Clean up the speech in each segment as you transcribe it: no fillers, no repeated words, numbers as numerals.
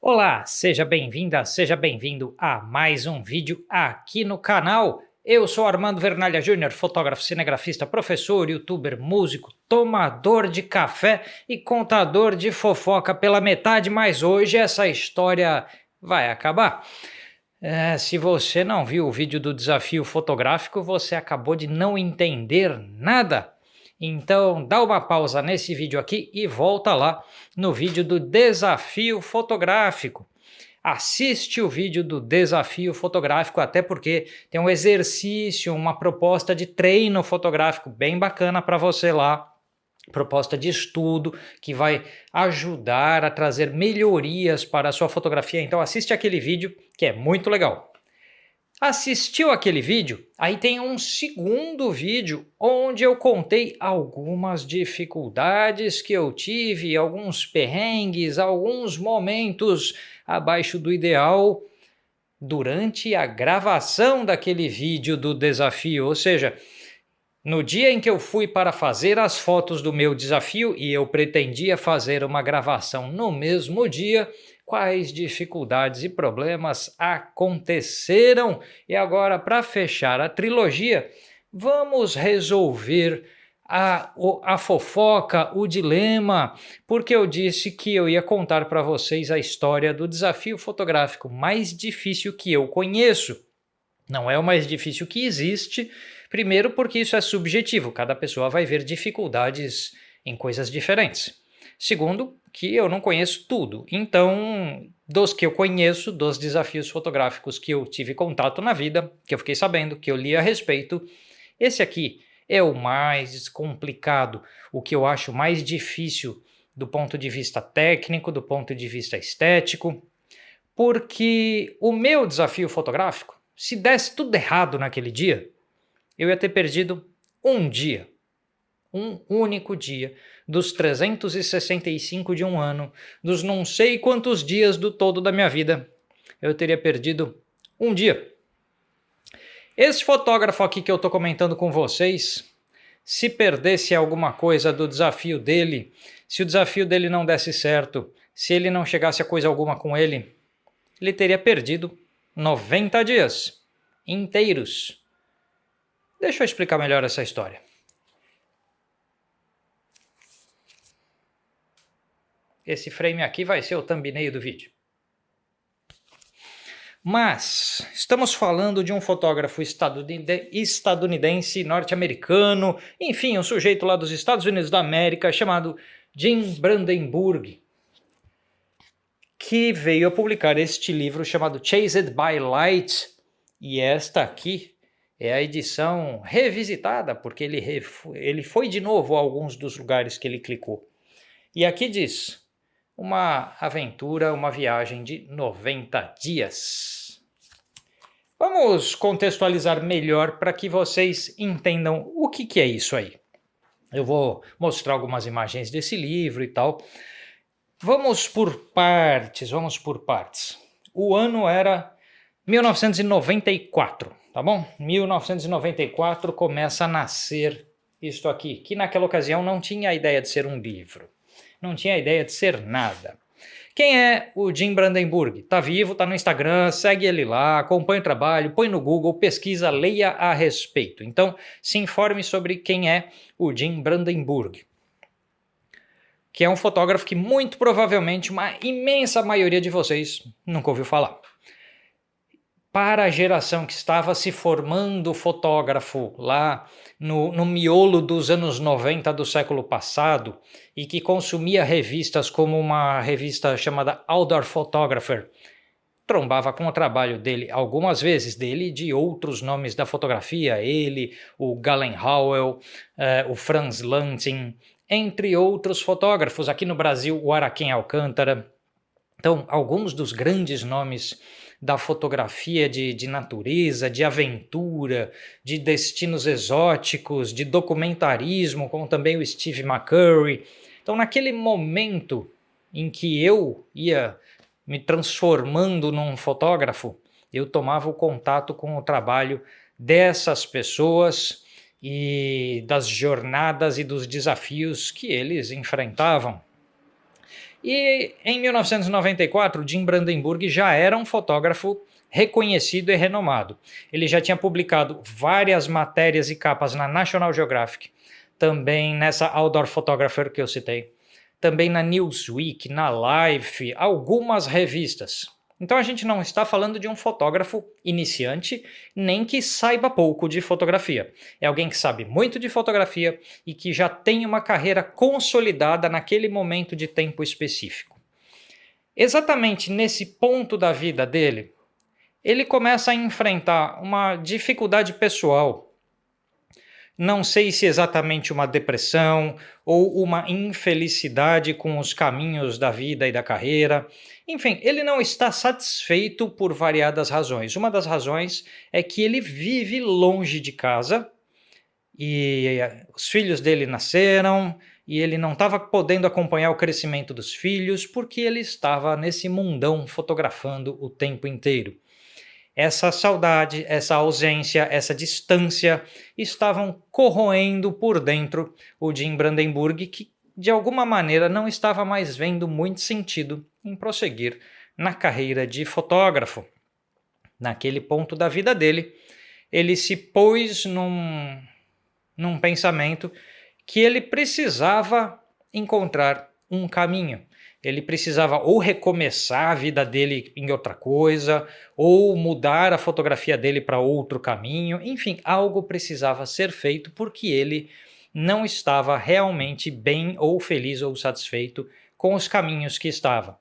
Olá, seja bem-vinda, seja bem-vindo a mais um vídeo aqui no canal. Eu sou Armando Vernalha Júnior, fotógrafo, cinegrafista, professor, youtuber, músico, tomador de café e contador de fofoca pela metade, mas hoje essa história vai acabar. Se você não viu o vídeo do desafio fotográfico, você acabou de não entender nada. Então dá uma pausa nesse vídeo aqui e volta lá no vídeo do desafio fotográfico. Assiste o vídeo do desafio fotográfico, até porque tem um exercício, uma proposta de treino fotográfico bem bacana para você lá. Proposta de estudo que vai ajudar a trazer melhorias para a sua fotografia. Então assiste aquele vídeo que é muito legal. Assistiu aquele vídeo? Aí tem um segundo vídeo onde eu contei algumas dificuldades que eu tive, alguns perrengues, alguns momentos abaixo do ideal durante a gravação daquele vídeo do desafio, ou seja, no dia em que eu fui para fazer as fotos do meu desafio e eu pretendia fazer uma gravação no mesmo dia, quais dificuldades e problemas aconteceram? E agora, para fechar a trilogia, vamos resolver a fofoca, o dilema, porque eu disse que eu ia contar para vocês a história do desafio fotográfico mais difícil que eu conheço. Não é o mais difícil que existe, primeiro porque isso é subjetivo, cada pessoa vai ver dificuldades em coisas diferentes. Segundo, que eu não conheço tudo, então dos que eu conheço, dos desafios fotográficos que eu tive contato na vida, que eu fiquei sabendo, que eu li a respeito, esse aqui é o mais complicado, o que eu acho mais difícil do ponto de vista técnico, do ponto de vista estético, porque o meu desafio fotográfico, se desse tudo errado naquele dia, eu ia ter perdido um dia, um único dia, dos 365 de um ano, dos não sei quantos dias do todo da minha vida, eu teria perdido um dia. Esse fotógrafo aqui que eu estou comentando com vocês, se perdesse alguma coisa do desafio dele, se o desafio dele não desse certo, se ele não chegasse a coisa alguma com ele teria perdido 90 dias inteiros. Deixa eu explicar melhor essa história. Esse frame aqui vai ser o thumbnail do vídeo. Mas estamos falando de um fotógrafo estadunidense, norte-americano, enfim, um sujeito lá dos Estados Unidos da América chamado Jim Brandenburg, que veio a publicar este livro chamado Chased by Light, e esta aqui é a edição revisitada, porque ele foi de novo a alguns dos lugares que ele clicou. E aqui diz, uma aventura, uma viagem de 90 dias. Vamos contextualizar melhor para que vocês entendam o que é isso aí. Eu vou mostrar algumas imagens desse livro e tal. Vamos por partes. O ano era 1994, tá bom? 1994 começa a nascer isto aqui, que naquela ocasião não tinha a ideia de ser um livro, não tinha a ideia de ser nada. Quem é o Jim Brandenburg? Tá vivo, tá no Instagram, segue ele lá, acompanha o trabalho, põe no Google, pesquisa, leia a respeito. Então, se informe sobre quem é o Jim Brandenburg, que é um fotógrafo que muito provavelmente uma imensa maioria de vocês nunca ouviu falar. Para a geração que estava se formando fotógrafo lá no miolo dos anos 90 do século passado e que consumia revistas como uma revista chamada Outdoor Photographer, trombava com o trabalho dele algumas vezes, dele e de outros nomes da fotografia, ele, o Galen Howell, o Franz Lantin, entre outros fotógrafos, aqui no Brasil o Araquém Alcântara. Então, alguns dos grandes nomes da fotografia de natureza, de aventura, de destinos exóticos, de documentarismo, como também o Steve McCurry. Então, naquele momento em que eu ia me transformando num fotógrafo, eu tomava o contato com o trabalho dessas pessoas e das jornadas e dos desafios que eles enfrentavam. E em 1994, Jim Brandenburg já era um fotógrafo reconhecido e renomado. Ele já tinha publicado várias matérias e capas na National Geographic, também nessa Outdoor Photographer que eu citei, também na Newsweek, na Life, algumas revistas. Então a gente não está falando de um fotógrafo iniciante, nem que saiba pouco de fotografia. É alguém que sabe muito de fotografia e que já tem uma carreira consolidada naquele momento de tempo específico. Exatamente nesse ponto da vida dele, ele começa a enfrentar uma dificuldade pessoal. Não sei se exatamente uma depressão ou uma infelicidade com os caminhos da vida e da carreira. Enfim, ele não está satisfeito por variadas razões. Uma das razões é que ele vive longe de casa e os filhos dele nasceram e ele não estava podendo acompanhar o crescimento dos filhos porque ele estava nesse mundão fotografando o tempo inteiro. Essa saudade, essa ausência, essa distância estavam corroendo por dentro o Jim Brandenburg, que de alguma maneira não estava mais vendo muito sentido em prosseguir na carreira de fotógrafo. Naquele ponto da vida dele, ele se pôs num pensamento que ele precisava encontrar um caminho. Ele precisava ou recomeçar a vida dele em outra coisa, ou mudar a fotografia dele para outro caminho. Enfim, algo precisava ser feito porque ele não estava realmente bem ou feliz ou satisfeito com os caminhos que estava.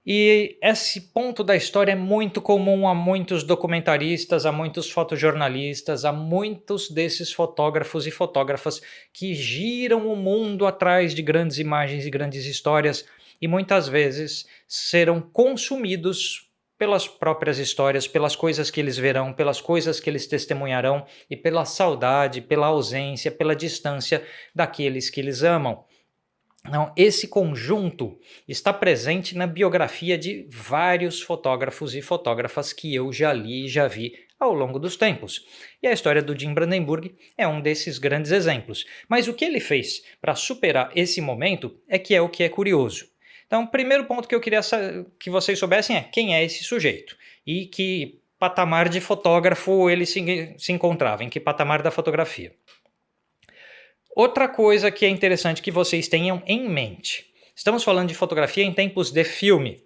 E esse ponto da história é muito comum a muitos documentaristas, a muitos fotojornalistas, a muitos desses fotógrafos e fotógrafas que giram o mundo atrás de grandes imagens e grandes histórias e muitas vezes serão consumidos pelas próprias histórias, pelas coisas que eles verão, pelas coisas que eles testemunharão e pela saudade, pela ausência, pela distância daqueles que eles amam. Então, esse conjunto está presente na biografia de vários fotógrafos e fotógrafas que eu já li e já vi ao longo dos tempos. E a história do Jim Brandenburg é um desses grandes exemplos. Mas o que ele fez para superar esse momento é o que é curioso. Então, o primeiro ponto que eu queria que vocês soubessem é quem é esse sujeito e que patamar de fotógrafo ele se encontrava, em que patamar da fotografia. Outra coisa que é interessante que vocês tenham em mente. Estamos falando de fotografia em tempos de filme.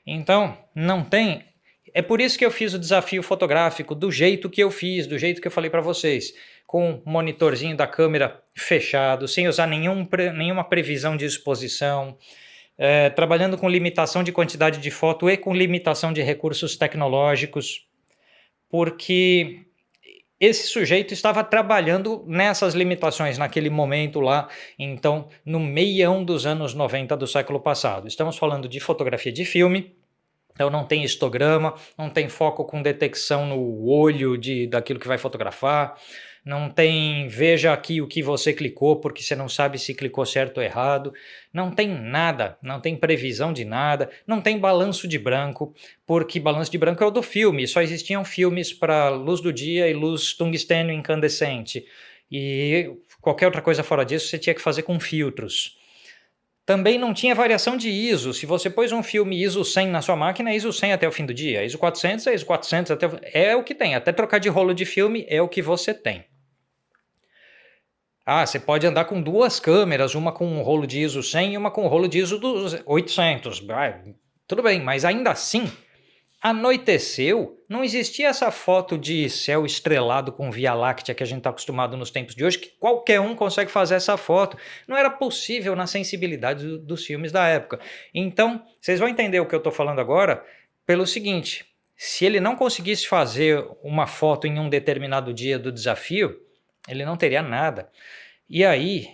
Então, não tem... É por isso que eu fiz o desafio fotográfico do jeito que eu fiz, do jeito que eu falei para vocês. Com o monitorzinho da câmera fechado, sem usar nenhuma previsão de exposição, trabalhando com limitação de quantidade de foto e com limitação de recursos tecnológicos, porque esse sujeito estava trabalhando nessas limitações naquele momento lá, então, no meião dos anos 90 do século passado. Estamos falando de fotografia de filme, então não tem histograma, não tem foco com detecção no olho daquilo que vai fotografar, não tem veja aqui o que você clicou porque você não sabe se clicou certo ou errado, não tem nada, não tem previsão de nada, não tem balanço de branco, porque balanço de branco é o do filme, só existiam filmes para luz do dia e luz tungstênio incandescente, e qualquer outra coisa fora disso você tinha que fazer com filtros. Também não tinha variação de ISO. Se você pôs um filme ISO 100 na sua máquina, é ISO 100 até o fim do dia. ISO 400 é ISO 400 é o que tem. Até trocar de rolo de filme é o que você tem. Você pode andar com duas câmeras, uma com um rolo de ISO 100 e uma com um rolo de ISO 800. Tudo bem, mas ainda assim, anoiteceu, não existia essa foto de céu estrelado com Via Láctea que a gente está acostumado nos tempos de hoje, que qualquer um consegue fazer essa foto. Não era possível na sensibilidade dos filmes da época. Então, vocês vão entender o que eu estou falando agora pelo seguinte: se ele não conseguisse fazer uma foto em um determinado dia do desafio, ele não teria nada. E aí,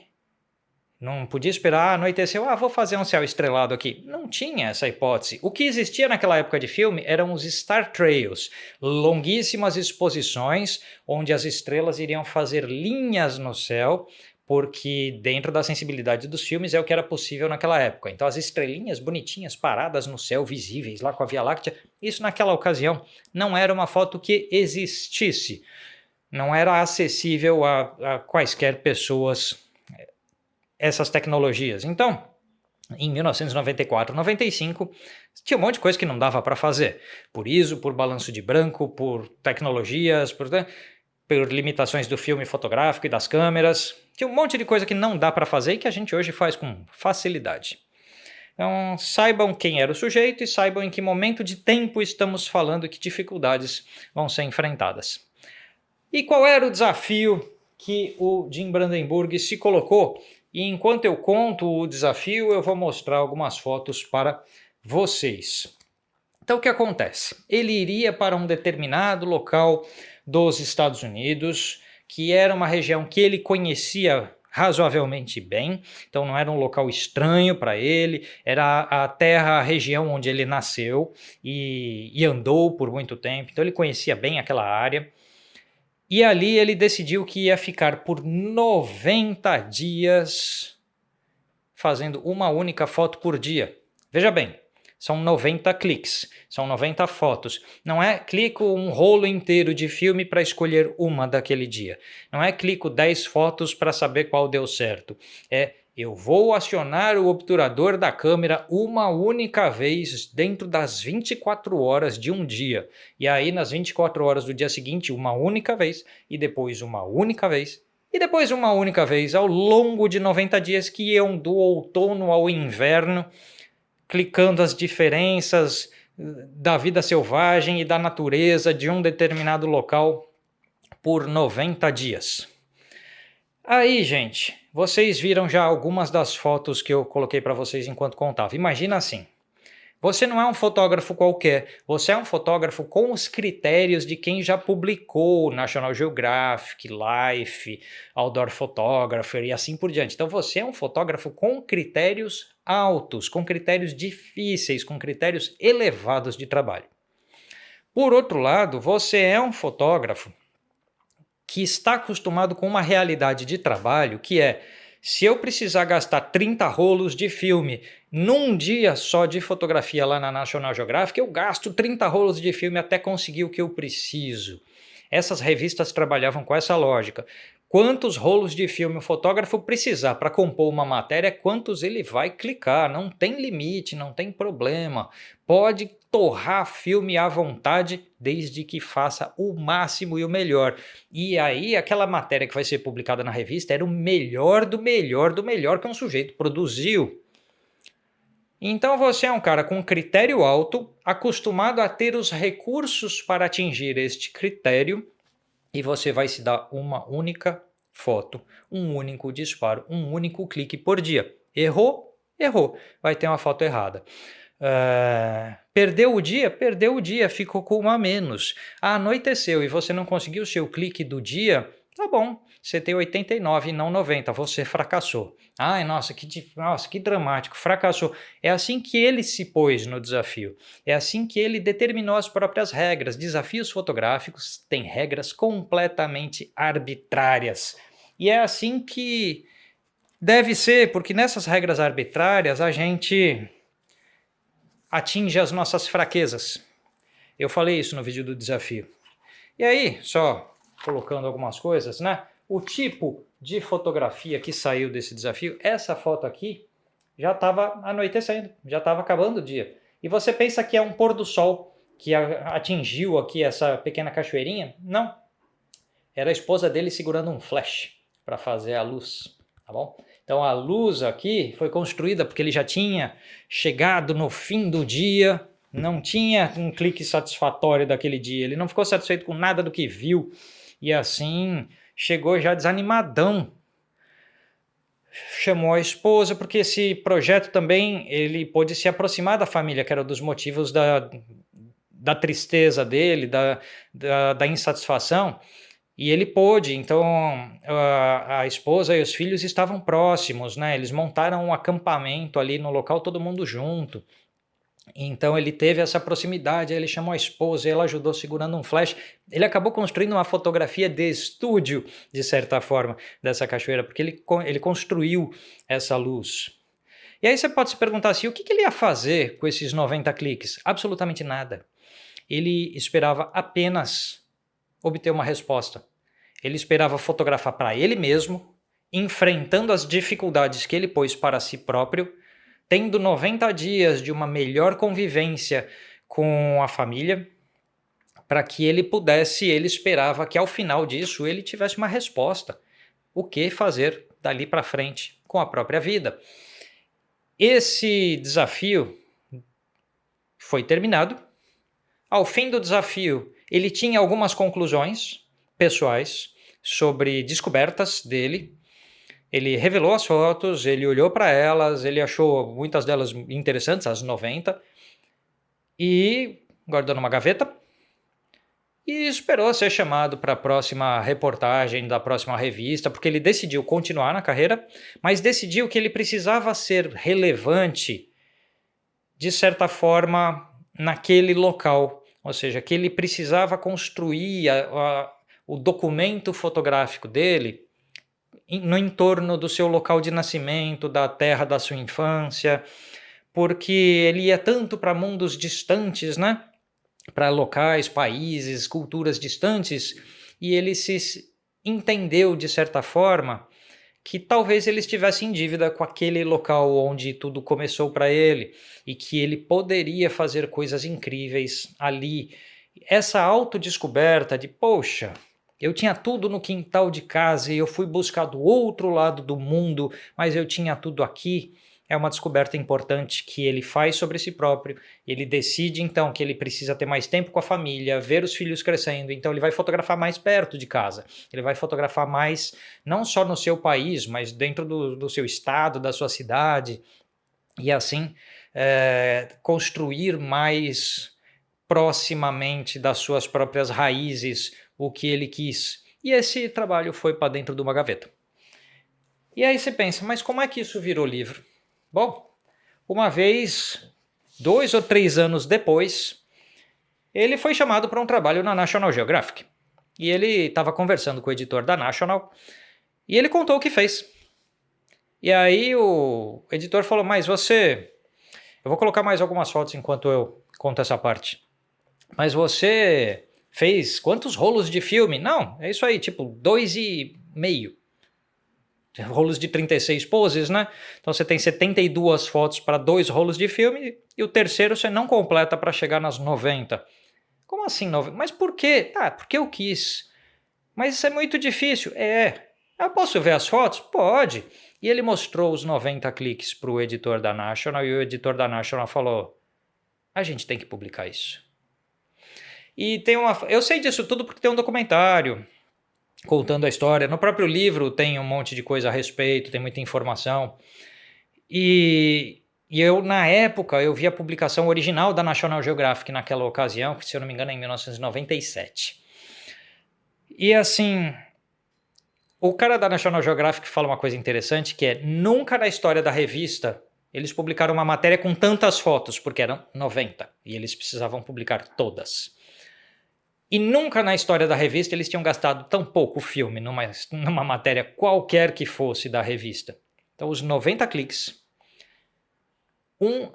não podia esperar, anoiteceu, vou fazer um céu estrelado aqui. Não tinha essa hipótese. O que existia naquela época de filme eram os Star Trails, longuíssimas exposições onde as estrelas iriam fazer linhas no céu, porque dentro da sensibilidade dos filmes é o que era possível naquela época. Então as estrelinhas bonitinhas paradas no céu, visíveis lá com a Via Láctea, isso naquela ocasião não era uma foto que existisse. Não era acessível a quaisquer pessoas essas tecnologias. Então, em 1994, 95, tinha um monte de coisa que não dava para fazer. Por ISO, por balanço de branco, por tecnologias, por limitações do filme fotográfico e das câmeras. Tinha um monte de coisa que não dá para fazer e que a gente hoje faz com facilidade. Então, saibam quem era o sujeito e saibam em que momento de tempo estamos falando e que dificuldades vão ser enfrentadas. E qual era o desafio que o Jim Brandenburg se colocou? E enquanto eu conto o desafio, eu vou mostrar algumas fotos para vocês. Então, o que acontece? Ele iria para um determinado local dos Estados Unidos, que era uma região que ele conhecia razoavelmente bem, então não era um local estranho para ele, era a terra, a região onde ele nasceu e andou por muito tempo, então ele conhecia bem aquela área. E ali ele decidiu que ia ficar por 90 dias fazendo uma única foto por dia. Veja bem, são 90 cliques, são 90 fotos. Não é clico um rolo inteiro de filme para escolher uma daquele dia. Não é clico 10 fotos para saber qual deu certo. Eu vou acionar o obturador da câmera uma única vez dentro das 24 horas de um dia. E aí nas 24 horas do dia seguinte, uma única vez, e depois uma única vez, e depois uma única vez ao longo de 90 dias que iam do outono ao inverno, clicando as diferenças da vida selvagem e da natureza de um determinado local por 90 dias. Aí, gente, vocês viram já algumas das fotos que eu coloquei para vocês enquanto contava. Imagina assim, você não é um fotógrafo qualquer, você é um fotógrafo com os critérios de quem já publicou National Geographic, Life, Outdoor Photographer e assim por diante. Então você é um fotógrafo com critérios altos, com critérios difíceis, com critérios elevados de trabalho. Por outro lado, você é um fotógrafo que está acostumado com uma realidade de trabalho que é, se eu precisar gastar 30 rolos de filme num dia só de fotografia lá na National Geographic, eu gasto 30 rolos de filme até conseguir o que eu preciso. Essas revistas trabalhavam com essa lógica. Quantos rolos de filme o fotógrafo precisar para compor uma matéria, quantos ele vai clicar. Não tem limite, não tem problema. Pode torrar filme à vontade, desde que faça o máximo e o melhor. E aí aquela matéria que vai ser publicada na revista era o melhor do melhor do melhor que um sujeito produziu. Então você é um cara com critério alto, acostumado a ter os recursos para atingir este critério, e você vai se dar uma única foto, um único disparo, um único clique por dia. Errou? Errou. Vai ter uma foto errada. Perdeu o dia? Perdeu o dia, ficou com uma a menos. Anoiteceu e você não conseguiu o seu clique do dia? Tá bom, você tem 89 e não 90, você fracassou. Ai, nossa, que dramático, fracassou. É assim que ele se pôs no desafio. É assim que ele determinou as próprias regras. Desafios fotográficos têm regras completamente arbitrárias. E é assim que deve ser, porque nessas regras arbitrárias a gente atinge as nossas fraquezas. Eu falei isso no vídeo do desafio. E aí, só colocando algumas coisas, né? O tipo de fotografia que saiu desse desafio, essa foto aqui já estava anoitecendo, já estava acabando o dia. E você pensa que é um pôr do sol que atingiu aqui essa pequena cachoeirinha? Não. Era a esposa dele segurando um flash para fazer a luz, tá bom? Então a luz aqui foi construída porque ele já tinha chegado no fim do dia, não tinha um clique satisfatório daquele dia, ele não ficou satisfeito com nada do que viu e assim chegou já desanimadão. Chamou a esposa porque esse projeto também ele pôde se aproximar da família, que era um dos motivos da tristeza dele, da insatisfação. E ele pôde, então a esposa e os filhos estavam próximos, né? Eles montaram um acampamento ali no local, todo mundo junto. Então ele teve essa proximidade, ele chamou a esposa e ela ajudou segurando um flash. Ele acabou construindo uma fotografia de estúdio, de certa forma, dessa cachoeira, porque ele construiu essa luz. E aí você pode se perguntar assim, o que ele ia fazer com esses 90 cliques? Absolutamente nada. Ele esperava apenas obter uma resposta. Ele esperava fotografar para ele mesmo, enfrentando as dificuldades que ele pôs para si próprio, tendo 90 dias de uma melhor convivência com a família, para que ele esperava que ao final disso ele tivesse uma resposta. O que fazer dali para frente com a própria vida. Esse desafio foi terminado. Ao fim do desafio, ele tinha algumas conclusões pessoais sobre descobertas dele. Ele revelou as fotos, ele olhou para elas, ele achou muitas delas interessantes, as 90, e guardou numa gaveta e esperou ser chamado para a próxima reportagem da próxima revista, porque ele decidiu continuar na carreira, mas decidiu que ele precisava ser relevante, de certa forma, naquele local. Ou seja, que ele precisava construir o documento fotográfico dele no entorno do seu local de nascimento, da terra da sua infância, porque ele ia tanto para mundos distantes, né? Para locais, países, culturas distantes, e ele se entendeu, de certa forma, que talvez ele estivesse em dívida com aquele local onde tudo começou para ele, e que ele poderia fazer coisas incríveis ali. Essa autodescoberta de, poxa, eu tinha tudo no quintal de casa e eu fui buscar do outro lado do mundo, mas eu tinha tudo aqui. É uma descoberta importante que ele faz sobre si próprio. Ele decide então que ele precisa ter mais tempo com a família, ver os filhos crescendo, então ele vai fotografar mais perto de casa. Ele vai fotografar mais, não só no seu país, mas dentro do seu estado, da sua cidade, e assim construir mais proximamente das suas próprias raízes o que ele quis. E esse trabalho foi para dentro de uma gaveta. E aí você pensa, mas como é que isso virou livro? Bom, uma vez, 2 ou 3 anos depois, ele foi chamado para um trabalho na National Geographic. E ele estava conversando com o editor da National e ele contou o que fez. E aí o editor falou, mas você... Eu vou colocar mais algumas fotos enquanto eu conto essa parte. Mas você fez quantos rolos de filme? Não, é isso aí, tipo 2,5. Rolos de 36 poses, né? Então você tem 72 fotos para 2 rolos de filme e o terceiro você não completa para chegar nas 90. Como assim 90? Mas por quê? Ah, porque eu quis. Mas isso é muito difícil. Eu posso ver as fotos? Pode. E ele mostrou os 90 cliques para o editor da National e o editor da National falou, a gente tem que publicar isso. E eu sei disso tudo porque tem um documentário contando a história. No próprio livro tem um monte de coisa a respeito, tem muita informação. E eu, na época, eu vi a publicação original da National Geographic naquela ocasião, que se eu não me engano é em 1997. E assim, o cara da National Geographic fala uma coisa interessante, que é, nunca na história da revista eles publicaram uma matéria com tantas fotos, porque eram 90, e eles precisavam publicar todas. E nunca na história da revista eles tinham gastado tão pouco filme numa matéria qualquer que fosse da revista. Então os 90 cliques, um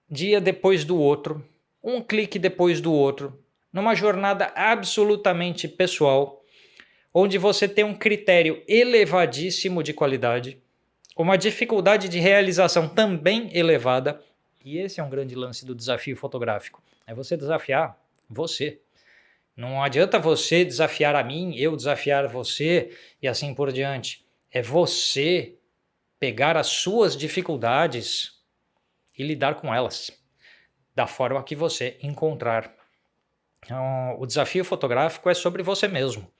dia depois do outro, um clique depois do outro, numa jornada absolutamente pessoal, onde você tem um critério elevadíssimo de qualidade, uma dificuldade de realização também elevada, e esse é um grande lance do desafio fotográfico, é você desafiar você. Não adianta você desafiar a mim, eu desafiar você e assim por diante. É você pegar as suas dificuldades e lidar com elas da forma que você encontrar. Então, o desafio fotográfico é sobre você mesmo,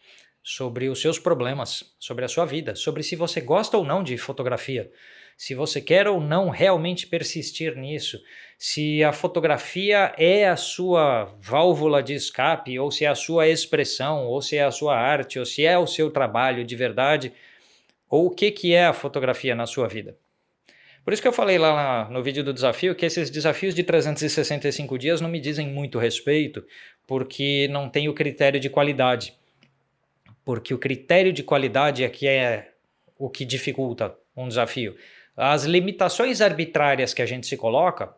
sobre os seus problemas, sobre a sua vida, sobre se você gosta ou não de fotografia, se você quer ou não realmente persistir nisso, se a fotografia é a sua válvula de escape, ou se é a sua expressão, ou se é a sua arte, ou se é o seu trabalho de verdade, ou o que é a fotografia na sua vida. Por isso que eu falei lá no vídeo do desafio que esses desafios de 365 dias não me dizem muito respeito, porque não tem o critério de qualidade. Porque o critério de qualidade é que é o que dificulta um desafio. As limitações arbitrárias que a gente se coloca,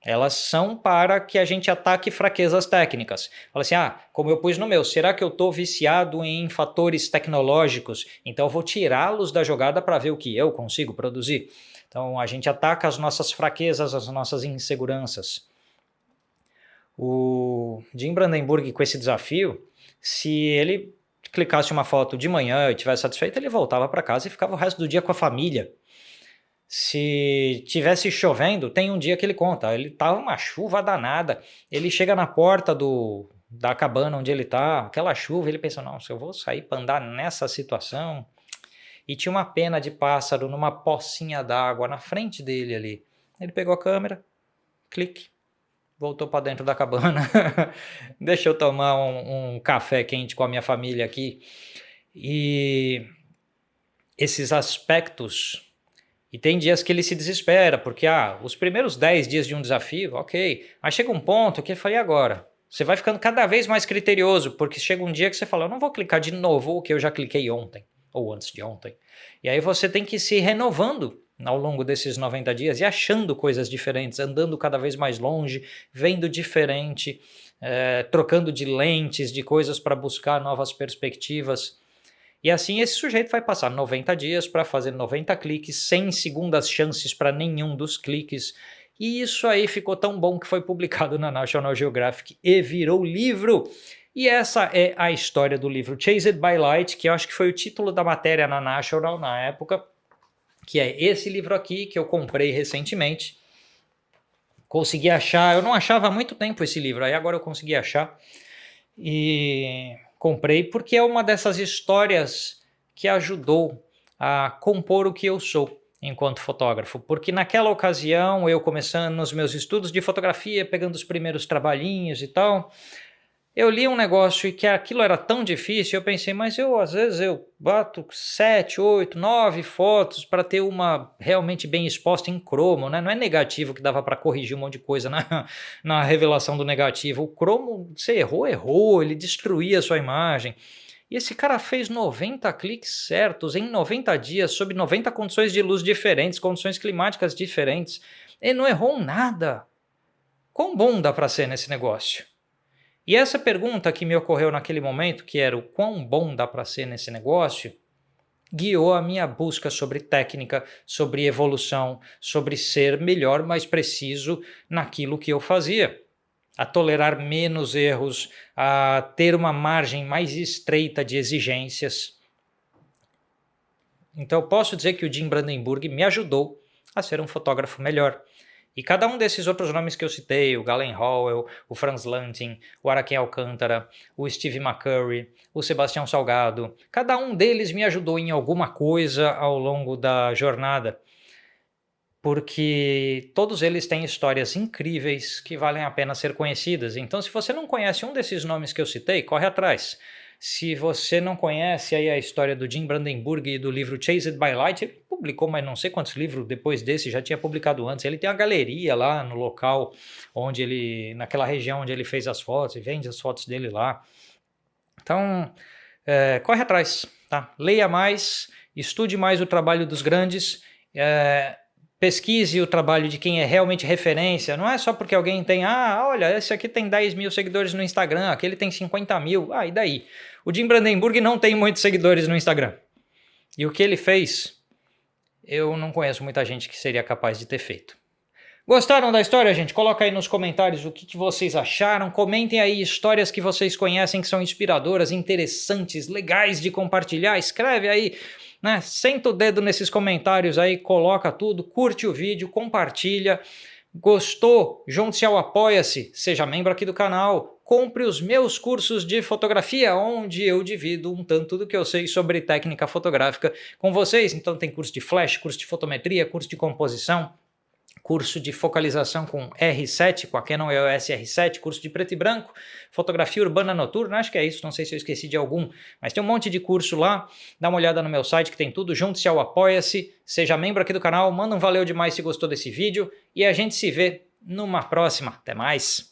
elas são para que a gente ataque fraquezas técnicas. Fala assim, como eu pus no meu, será que eu estou viciado em fatores tecnológicos? Então eu vou tirá-los da jogada para ver o que eu consigo produzir. Então a gente ataca as nossas fraquezas, as nossas inseguranças. O Jim Brandenburg, com esse desafio, se ele clicasse uma foto de manhã e estivesse satisfeito, ele voltava para casa e ficava o resto do dia com a família. Se tivesse chovendo, tem um dia que ele conta, ele tava uma chuva danada, ele chega na porta da cabana onde ele tá, aquela chuva, ele pensa, não, se eu vou sair para andar nessa situação, e tinha uma pena de pássaro numa pocinha d'água na frente dele ali, ele pegou a câmera, clique, voltou para dentro da cabana, deixa eu tomar um café quente com a minha família aqui, e esses aspectos. E tem dias que ele se desespera, porque os primeiros 10 dias de um desafio, ok, mas chega um ponto que ele fala, e agora? Você vai ficando cada vez mais criterioso, porque chega um dia que você fala, eu não vou clicar de novo o que eu já cliquei ontem, ou antes de ontem. E aí você tem que ir se renovando ao longo desses 90 dias e achando coisas diferentes, andando cada vez mais longe, vendo diferente, trocando de lentes, de coisas para buscar novas perspectivas. E assim esse sujeito vai passar 90 dias para fazer 90 cliques, sem segundas chances para nenhum dos cliques. E isso aí ficou tão bom que foi publicado na National Geographic e virou livro. E essa é a história do livro Chased by Light, que eu acho que foi o título da matéria na National na época, que é esse livro aqui que eu comprei recentemente. Consegui achar, eu não achava há muito tempo esse livro, aí agora eu consegui achar. E comprei porque é uma dessas histórias que ajudou a compor o que eu sou enquanto fotógrafo, porque naquela ocasião, eu começando nos meus estudos de fotografia, pegando os primeiros trabalhinhos e tal, eu li um negócio e que aquilo era tão difícil, eu pensei, mas às vezes eu bato 7, 8, 9 fotos para ter uma realmente bem exposta em cromo, né? Não é negativo que dava para corrigir um monte de coisa na revelação do negativo. O cromo, você errou, ele destruía a sua imagem. E esse cara fez 90 cliques certos em 90 dias, sob 90 condições de luz diferentes, condições climáticas diferentes. Ele não errou nada. Quão bom dá para ser nesse negócio? E essa pergunta que me ocorreu naquele momento, que era o quão bom dá para ser nesse negócio, guiou a minha busca sobre técnica, sobre evolução, sobre ser melhor, mais preciso naquilo que eu fazia. A tolerar menos erros, a ter uma margem mais estreita de exigências. Então eu posso dizer que o Jim Brandenburg me ajudou a ser um fotógrafo melhor. E cada um desses outros nomes que eu citei, o Galen Howell, o Franz Lantin, o Araquém Alcântara, o Steve McCurry, o Sebastião Salgado, cada um deles me ajudou em alguma coisa ao longo da jornada, porque todos eles têm histórias incríveis que valem a pena ser conhecidas. Então, se você não conhece um desses nomes que eu citei, corre atrás. Se você não conhece aí a história do Jim Brandenburg e do livro Chased by Light, ele publicou mas não sei quantos livros depois desse, já tinha publicado antes. Ele tem uma galeria lá no local, onde ele, naquela região onde ele fez as fotos, e vende as fotos dele lá. Então, corre atrás, tá? Leia mais, estude mais o trabalho dos grandes, pesquise o trabalho de quem é realmente referência. Não é só porque alguém tem, olha, esse aqui tem 10 mil seguidores no Instagram, aquele tem 50 mil, e daí? O Jim Brandenburg não tem muitos seguidores no Instagram. E o que ele fez, eu não conheço muita gente que seria capaz de ter feito. Gostaram da história, gente? Coloca aí nos comentários o que vocês acharam. Comentem aí histórias que vocês conhecem que são inspiradoras, interessantes, legais de compartilhar. Escreve aí, né? Senta o dedo nesses comentários aí, coloca tudo, curte o vídeo, compartilha. Gostou? Junte-se ao Apoia-se, seja membro aqui do canal. Compre os meus cursos de fotografia, onde eu divido um tanto do que eu sei sobre técnica fotográfica com vocês. Então tem curso de flash, curso de fotometria, curso de composição, curso de focalização com R7, com a Canon EOS R7, curso de preto e branco, fotografia urbana noturna, acho que é isso, não sei se eu esqueci de algum, mas tem um monte de curso lá, dá uma olhada no meu site que tem tudo, junte-se ao Apoia-se, seja membro aqui do canal, manda um valeu demais se gostou desse vídeo e a gente se vê numa próxima, até mais!